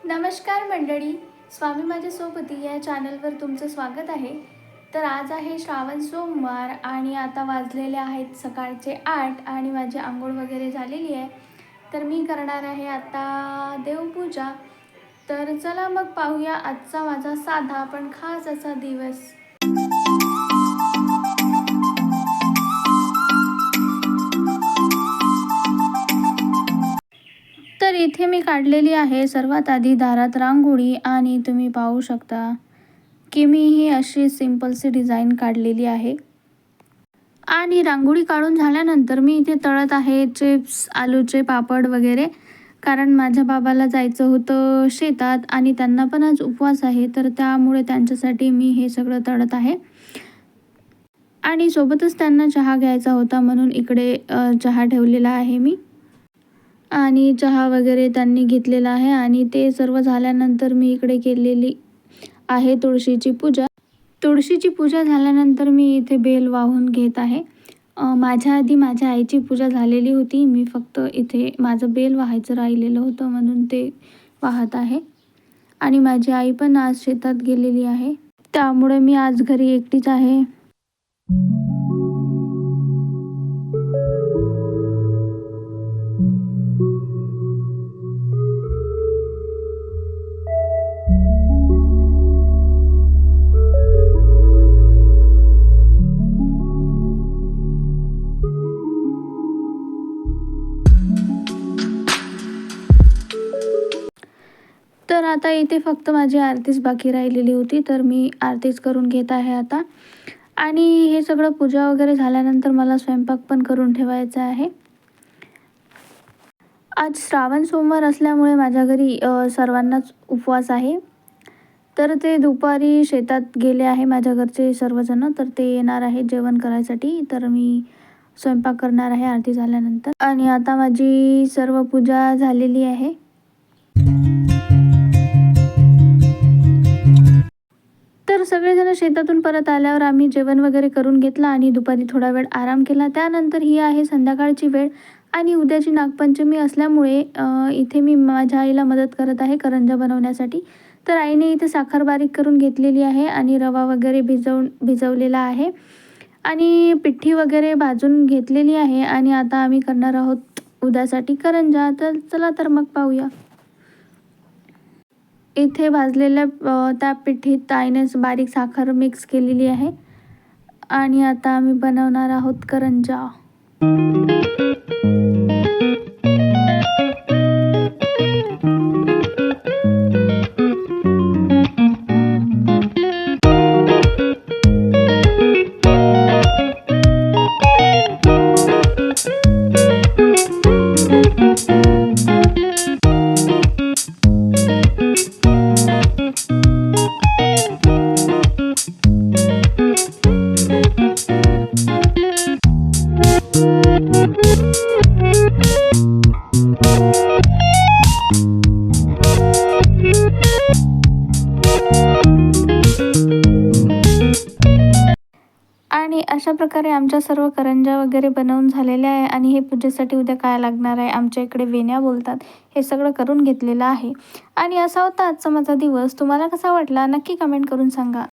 नमस्कार मंडळी, स्वामी माझ्यासोबत या चॅनलवर तुमचं स्वागत आहे. तर आज आहे श्रावण सोमवार आणि आता वाजलेले आहेत सकाळचे 8 आणि माझी आंघोळ वगैरे झालेली आहे. तर मी करणार आहे आता देवपूजा. तर चला मग पाहूया आजचा माझा साधा पण खास असा दिवस. तर इथे मी काढलेली आहे सर्वात आधी दारात रांगोळी आणि तुम्ही पाहू शकता की मी ही अशी सिंपलशी डिझाईन काढलेली आहे. आणि रांगोळी काढून झाल्यानंतर मी इथे तळत आहे चिप्स, आलूचे पापड वगैरे, कारण माझ्या बाबाला जायचं होतं शेतात आणि त्यांना पण आज उपवास आहे, तर त्यामुळे त्यांच्यासाठी मी हे सगळं तळत आहे. आणि सोबतच त्यांना चहा घ्यायचा होता म्हणून इकडे चहा ठेवलेला आहे मी. आणि चहा वगैरे त्यांनी घेतलेला आहे आणि ते सर्व झाल्यानंतर मी इकडे केलेली आहे तुळशीची पूजा. तुळशीची पूजा झाल्यानंतर मी इथे बेल वाहून घेत आहे. माझ्या आधी माझ्या आईची पूजा झालेली होती, मी फक्त इथे माझं बेल वाहायचं राहिलेलं होतं म्हणून ते वाहत आहे. आणि माझी आई पण आज शेतात गेलेली आहे, त्यामुळे मी आज घरी एकटीच आहे. तर आता इथे फक्त माझी आरतीच बाकी राहिलेली होती, तर मी आरतीच करून घेत आहे आता. आणि हे सगळं पूजा वगैरे झाल्यानंतर मला स्वयंपाक पण करून ठेवायचा आहे. आज श्रावण सोमवार असल्यामुळे माझ्या घरी सर्वांनाच उपवास आहे. तर ते दुपारी शेतात गेले आहे माझ्या घरचे सर्वजण, तर ते येणार आहे जेवण करायसाठी. तर मी स्वयंपाक करणार आहे आरती झाल्यानंतर. आणि आता माझी सर्व पूजा झालेली आहे. तर सगळेजण शेतातून परत आल्यावर आम्ही जेवण वगैरे करून घेतलं आणि दुपारी थोडा वेळ आराम केला. त्यानंतर ही आहे संध्याकाळची वेळ आणि उद्याची नागपंचमी असल्यामुळे इथे मी माझ्या आईला मदत करत आहे करंजा बनवण्यासाठी. तर आईने इथे साखर बारीक करून घेतलेली आहे आणि रवा वगैरे भिजवलेला आहे आणि पिठी वगैरे भाजून घेतलेली आहे. आणि आता आम्ही करणार आहोत उद्यासाठी करंजा. तर चला तर मग पाहूया. इथे भाजलेल्या त्या पिठीत आईने बारीक साखर मिक्स केलेली आहे आणि आता आम्ही बनवणार आहोत करंजा. आणि अशा प्रकारे आमच्या सर्व करंजा वगैरे बनवून झालेल्या आहे. आणि हे पूजेसाठी उद्या काय लागणार आहे, आमच्या इकडे वेण्या बोलतात, हे सगळं करून घेतलेलं आहे. आणि असा होता आजचा माझा दिवस. तुम्हाला कसा वाटला नक्की कमेंट करून सांगा.